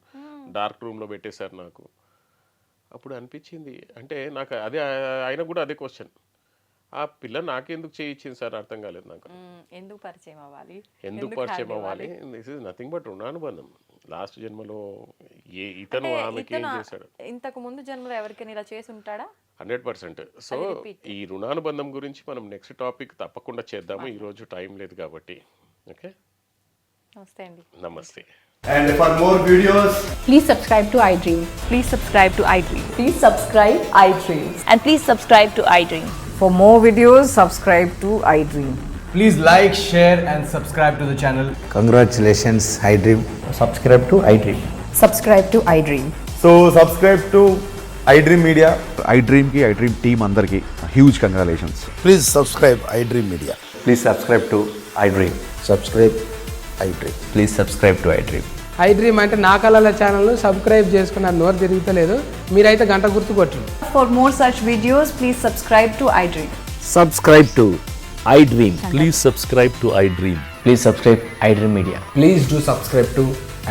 డార్క్ రూమ్లో పెట్టేశారు నాకు. అప్పుడు అనిపించింది, అంటే నాకు అదే ఆయన కూడా అదే క్వశ్చన్, ఆ పిల్ల నాకెందుకు చేయించింది సార్ అర్థం కాలేదు నాకు. ఎందుకు పరిచయం అవ్వాలి, దిస్ ఇస్ నథింగ్ బట్ రుణానుబంధం. లాస్ట్ జన్మలో ఇతను ఆమెకి ఏం చేశాడు, ఇంతకు ముందు జన్మలో ఎవరికైనా ఇలా చేసి ఉంటాడా 100%. సో ఈ రుణానుబంధం గురించి మనం నెక్స్ట్ టాపిక్ తప్పకుండా చేద్దాము, ఈ రోజు టైం లేదు కాబట్టి. ఓకే, నమస్తే అండి. నమస్తే. And for more videos, please subscribe to iDream. Please subscribe to iDream. Please subscribe iDream. And please subscribe to iDream. For more videos, subscribe to iDream. please like, share and subscribe to the channel. Congratulations, iDream. Subscribe to iDream. Subscribe to iDream. So subscribe to iDream Media. iDream ki iDream team andarki huge congratulations. Please subscribe iDream Media. Please subscribe to iDream. Subscribe iDream. Please subscribe to iDream. iDream అంటే నా కళల channel subscribe చేసుకున్న నోరు తిరుగుతలేదు, మీరైతే గంట గుర్తు కొట్టండి. For more such videos, please subscribe to iDream. Subscribe to iDream. Please subscribe to iDream. Please subscribe iDream Media. Please do subscribe to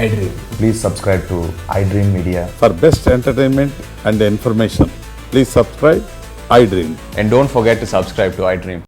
iDream. Please subscribe to iDream Media. For best entertainment and information, please subscribe iDream. And don't forget to subscribe to iDream.